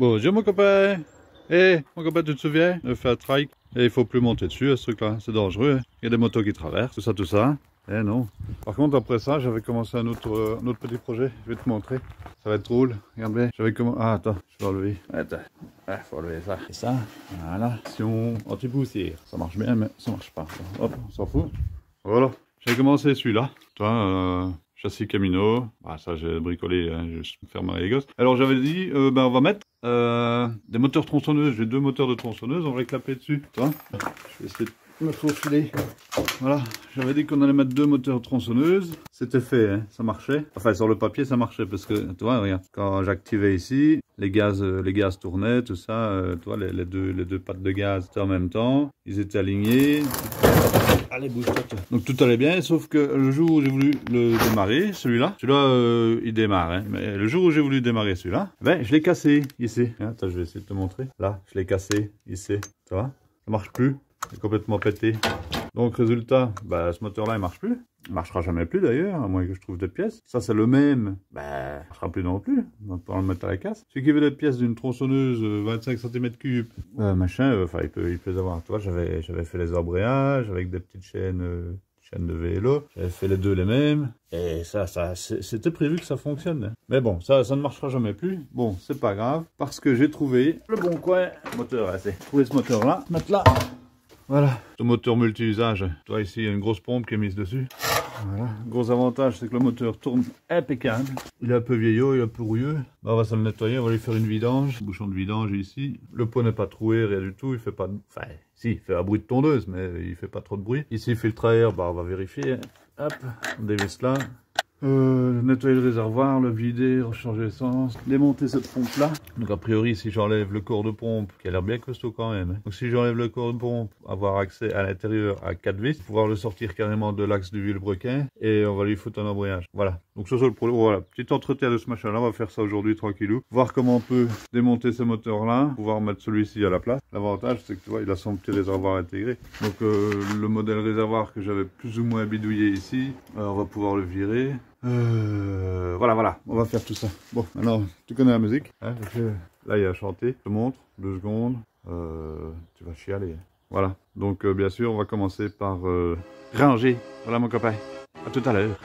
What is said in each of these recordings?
Bonjour mon copain. Mon copain, tu te souviens? On a fait un trike et il faut plus monter dessus à ce truc-là, c'est dangereux. Il y a des motos qui traversent, tout ça. Eh non. Par contre, après ça, j'avais commencé un autre petit projet. Je vais te montrer. Ça va être drôle. Regarde bien. J'avais commencé. Ah, attends, je vais enlever. Attends. Ah, faut enlever ça. Et ça, voilà. Action anti-poussière. Ça marche bien, mais ça marche pas. Hop, on s'en fout. Voilà. J'avais commencé celui-là. Toi, châssis Camino. Ah, ça, j'ai bricolé, hein, juste pour faire marrer les gosses. Alors, j'avais dit, on va mettre des moteurs tronçonneuses. J'ai deux moteurs de tronçonneuse. On va les clapper dessus. Toi, je vais essayer de me faufiler. Voilà. J'avais dit qu'on allait mettre deux moteurs tronçonneuses. C'était fait, hein, ça marchait. Enfin, sur le papier, ça marchait parce que, tu vois, regarde, quand j'activais ici, les gaz tournaient, tout ça, tu vois, les deux pattes de gaz étaient en même temps. Ils étaient alignés. Allez, bouge-toi. Donc tout allait bien, sauf que le jour où j'ai voulu le démarrer, celui-là, il démarre, hein, mais le jour où j'ai voulu démarrer celui-là, ben, je l'ai cassé ici. Attends, je vais essayer de te montrer. Là, je l'ai cassé ici. Tu vois, ça marche plus. C'est complètement pété. Donc résultat, bah, ce moteur-là, il marche plus. Il marchera jamais plus d'ailleurs, à moins que je trouve des pièces. Ça, c'est le même. Bah, il marchera plus non plus. On va pouvoir le mettre à la casse. Celui qui veut des pièces d'une tronçonneuse 25 cm3, machin, enfin, il peut les avoir. Toi, j'avais fait les embrayages avec des petites chaînes de vélo. J'avais fait les deux les mêmes. Et ça c'était prévu que ça fonctionne. Mais bon, ça ne marchera jamais plus. Bon, c'est pas grave. Parce que j'ai trouvé le bon coin. Moteur, là, c'est trouver ce moteur-là. Mettre là. Voilà, ce moteur multi-usage. Toi ici, il y a une grosse pompe qui est mise dessus. Voilà. Gros avantage, c'est que le moteur tourne impeccable. Il est un peu vieillot, il est un peu rouilleux. Bah, on va se le nettoyer, on va lui faire une vidange. Le bouchon de vidange est ici. Le pot n'est pas troué, rien du tout. Il fait pas de... Enfin, si, il fait un bruit de tondeuse, mais il fait pas trop de bruit. Ici, filtre à air, bah, on va vérifier. Hop, on dévisse là. Nettoyer le réservoir, le vider, rechanger l'essence, démonter cette pompe là. Donc a priori si j'enlève le corps de pompe, qui a l'air bien costaud quand même, hein. Donc si j'enlève le corps de pompe, avoir accès à l'intérieur à 4 vis, pouvoir le sortir carrément de l'axe du vilebrequin et on va lui foutre un embrayage. Voilà, donc c'est ça le problème. Voilà, petit entretien de ce machin là, on va faire ça aujourd'hui tranquillou. Voir comment on peut démonter ce moteur là, pouvoir mettre celui-ci à la place. L'avantage c'est que tu vois, il a son petit réservoir intégré. Donc le modèle réservoir que j'avais plus ou moins bidouillé ici, on va pouvoir le virer. Voilà, on va faire tout ça. Bon, alors, tu connais la musique, hein, parce que là, il y a à chanter. Je te montre, 2 secondes, tu vas chialer. Voilà, donc bien sûr, on va commencer par ranger. Voilà mon copain, à tout à l'heure.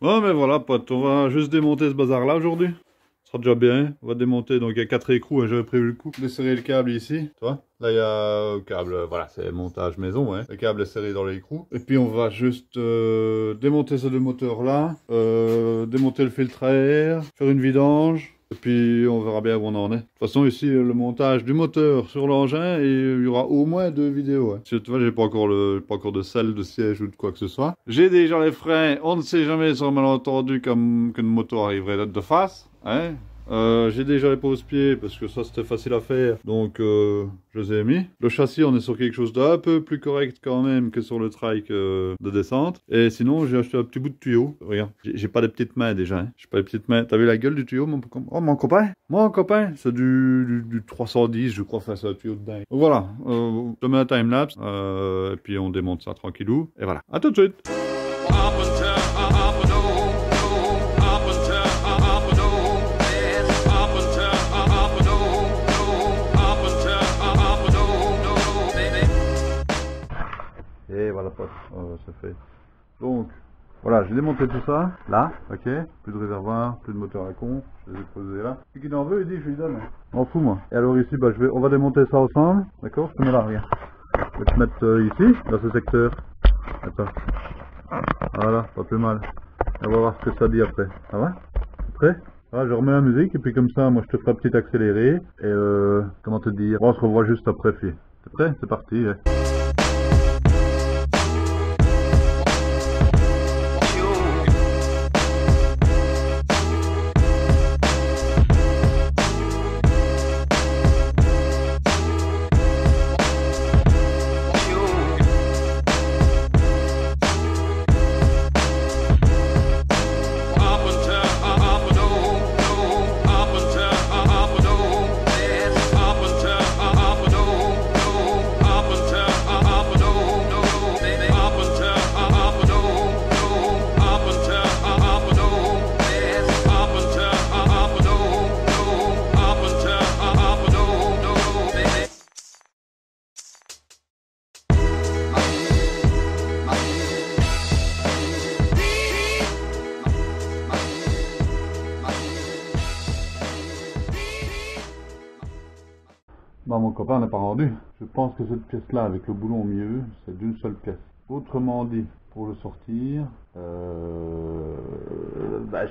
Ouais, mais voilà, pote, on va juste démonter ce bazar-là aujourd'hui. Ce sera déjà bien. On va démonter, donc il y a 4 écrous, hein, j'avais prévu le coup. Desserrer le câble ici, tu vois. Là, il y a le câble, voilà, c'est montage maison, hein. Le câble est serré dans l'écrou. Et puis, on va juste démonter ces deux moteurs-là, démonter le filtre à air, faire une vidange. Et puis on verra bien où on en est. De toute façon ici le montage du moteur sur l'engin et il y aura au moins 2 vidéos. Hein. Tu vois, j'ai pas encore de selle, de siège ou de quoi que ce soit. J'ai déjà les freins, on ne sait jamais sur un malentendu comme qu'une moto arriverait de face. Hein. J'ai déjà les pose-pieds parce que ça c'était facile à faire, donc je les ai mis. Le châssis, on est sur quelque chose d'un peu plus correct quand même que sur le trike de descente. Et sinon j'ai acheté un petit bout de tuyau. Regarde, j'ai pas des petites mains déjà, hein. J'ai pas des petites mains. T'as vu la gueule du tuyau, mon copain? Mon copain, c'est du 310 je crois, enfin c'est un tuyau de dingue. Donc voilà, je te mets un timelapse et puis on démonte ça tranquillou. Et voilà, à tout de suite. Et voilà, pote, c'est fait. Donc, voilà, j'ai démonté tout ça, là, ok. Plus de réservoir, plus de moteur à con, je les ai posés là. Celui qui en veut, il dit, je lui donne. M'en fous, moi. Et alors ici, bah, on va démonter ça ensemble, d'accord. Je te mets là, regarde. Je vais te mettre ici, dans ce secteur. Attends. Voilà, pas plus mal. On va voir ce que ça dit après. Ça va? Prêt? Voilà, je remets la musique et puis comme ça, moi je te ferai un petit accéléré. Et comment te dire? On se revoit juste après, fille. T'es prêt? C'est parti. Ouais. Bon, mon copain n'a pas rendu. Je pense que cette pièce-là, avec le boulon au milieu, c'est d'une seule pièce. Autrement dit, pour le sortir,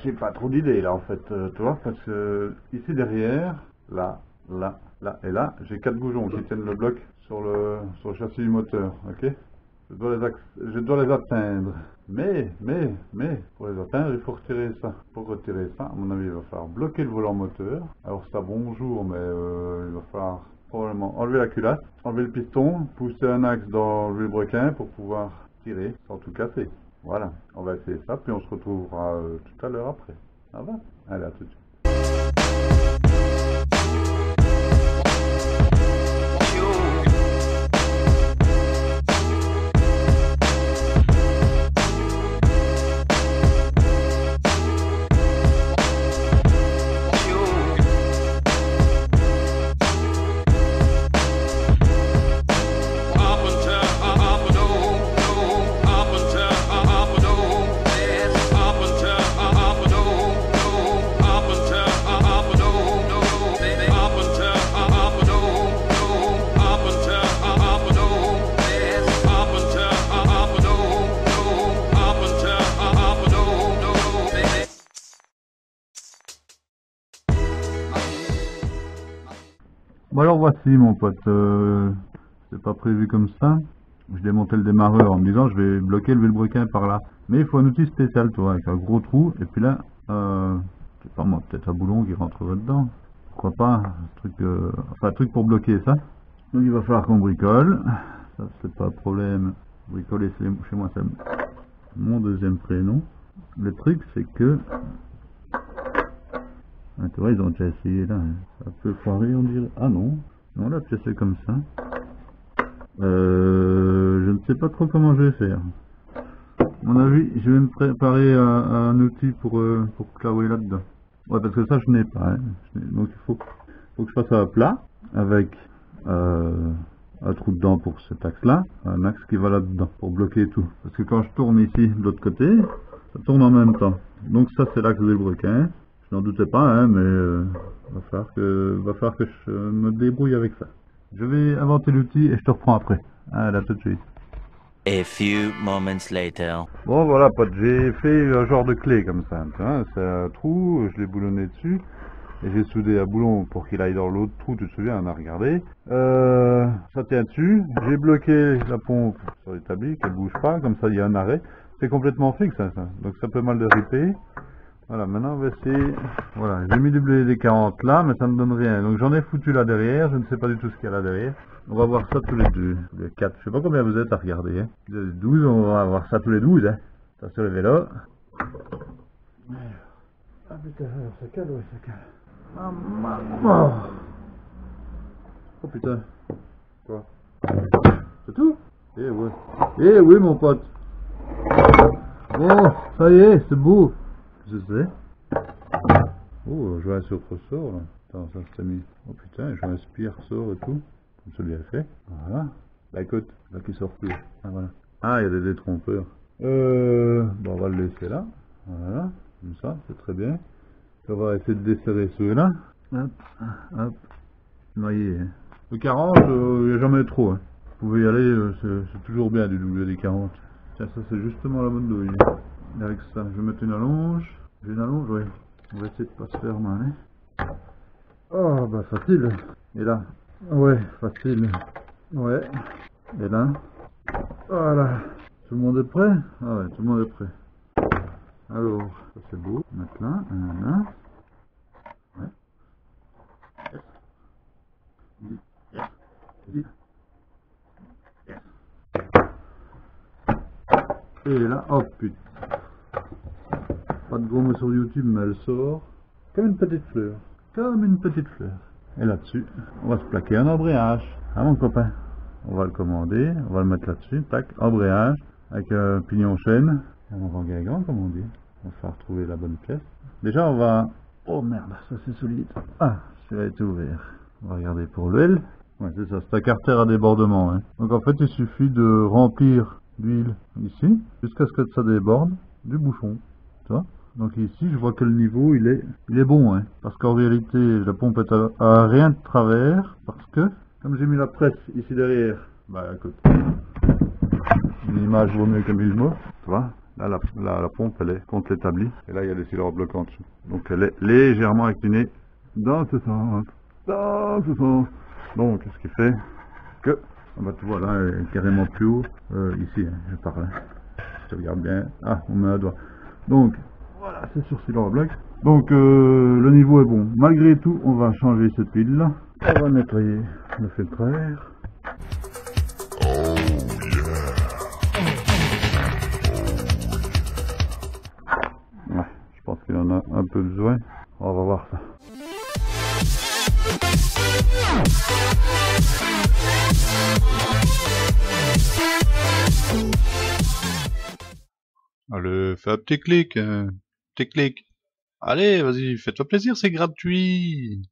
j'ai pas trop d'idées là en fait, tu vois, parce que ici derrière, là, et là, j'ai 4 boujons qui tiennent le bloc sur le châssis du moteur, ok? Je dois les atteindre. Mais, pour les atteindre, il faut retirer ça. Pour retirer ça, à mon avis, il va falloir bloquer le volant moteur. Alors ça, bonjour, mais il va falloir probablement enlever la culasse, enlever le piston, pousser un axe dans le vilebrequin pour pouvoir tirer sans tout casser. Voilà, on va essayer ça, puis on se retrouvera tout à l'heure après. Ça va? Allez, à tout de suite. Bon alors voici mon pote, c'est pas prévu comme ça. Je démontais le démarreur en me disant je vais bloquer le vilebrequin par là. Mais il faut un outil spécial, toi, avec un gros trou, et puis là, je sais pas moi, peut-être un boulon qui rentrerait dedans. Pourquoi pas, un truc pour bloquer ça. Donc il va falloir qu'on bricole, ça c'est pas un problème. Bricoler chez moi c'est mon deuxième prénom. Le truc c'est que... Ah, tu vois, ils ont déjà essayé là, ça peut foirer on dirait. Ah non, non là tu c'est comme ça. Je ne sais pas trop comment je vais faire. À mon avis, je vais me préparer un outil pour claouer là-dedans. Ouais, parce que ça je n'ai pas, hein. Donc il faut que je fasse un plat avec un trou dedans pour cet axe-là, un axe qui va là-dedans pour bloquer tout. Parce que quand je tourne ici de l'autre côté, ça tourne en même temps. Donc ça c'est l'axe du vilebrequin. Je n'en doutais pas, hein, mais va falloir que je me débrouille avec ça. Je vais inventer l'outil et je te reprends après. Allez, à tout de suite. A few moments later. Bon voilà pote, j'ai fait un genre de clé comme ça. C'est un trou, je l'ai boulonné dessus. Et j'ai soudé un boulon pour qu'il aille dans l'autre trou, tu te souviens, on a regardé. Ça tient dessus. J'ai bloqué la pompe sur l'établi, qu'elle bouge pas, comme ça il y a un arrêt. C'est complètement fixe ça. Donc ça peut mal de ripper. Voilà, maintenant on va essayer. Voilà, j'ai mis du blé des 40 là, mais ça ne donne rien. Donc j'en ai foutu là derrière, je ne sais pas du tout ce qu'il y a là derrière. On va voir ça tous les deux, tous les 4. Je sais pas combien vous êtes à regarder. Hein. Vous êtes 12, on va voir ça tous les 12. Hein. Ça sur le vélo. Ah putain, ça cale, ouais, ça cale. Oh putain. Quoi? C'est tout? Eh ouais. Eh oui mon pote. Oh, ça y est, c'est beau. Je sais. Oh, je vois un autre ressort là. Attends, ça s'est mis. Oh putain, je m'inspire ressort et tout. Comme ça bien fait. Voilà. Bah écoute, là qui sort plus. Ah voilà. Ah, il y a des détrompeurs. Bon, on va le laisser là. Voilà. Comme ça, c'est très bien. On va essayer de desserrer ceux-là. Hop, hop. Noyé. Hein. Le 40, il n'y a jamais trop. Hein. pouvez y aller, c'est toujours bien du WD-40. Tiens, ça c'est justement la bonne douille. Et avec ça, je vais mettre une allonge. J'ai une allonge, oui. On va essayer de pas se faire mal. Hein. Oh, bah facile. Et là, ouais, facile. Ouais. Et là, voilà. Tout le monde est prêt? Ah ouais, tout le monde est prêt. Alors, ça c'est beau. Mettre là, là. Ouais. Et là, oh putain. Pas de gomme sur YouTube, mais elle sort comme une petite fleur. Comme une petite fleur. Et là-dessus, on va se plaquer un embrayage. Ah mon copain. On va le commander, on va le mettre là-dessus. Tac, embrayage. Avec un pignon chaîne. Un avant-guingant, comme on dit. On va faire retrouver la bonne pièce. Déjà, on va... Oh merde, ça c'est solide. Ah, celui-là a été ouvert. On va regarder pour l'huile. Ouais, c'est ça, c'est un carter à débordement. Hein. Donc en fait, il suffit de remplir d'huile ici, jusqu'à ce que ça déborde du bouchon. Tu vois? Donc ici, je vois que le niveau, il est bon. Hein. Parce qu'en réalité, la pompe est à rien de travers. Parce que, comme j'ai mis la presse ici derrière, bah écoute, une image vaut mieux que 1000 mots. Tu vois? Là, la pompe, elle est contre l'établi. Et là, il y a des cylindres bloquants dessus. Donc, elle est légèrement inclinée dans ce sens. Dans ce sens. Donc, ce qui fait que, ah bah, tu vois, là, elle est carrément plus haut. Ici, hein, je parle. Je regarde bien. Ah, on met un doigt. Donc, voilà, c'est sur cylindre bloc. Donc, le niveau est bon. Malgré tout, on va changer cette huile-là. On va nettoyer le filtreur. Ouais, je pense qu'il en a un peu besoin. On va voir ça. Allez, fais un petit clic. Petit clic. Allez, vas-y, fais-toi plaisir, c'est gratuit.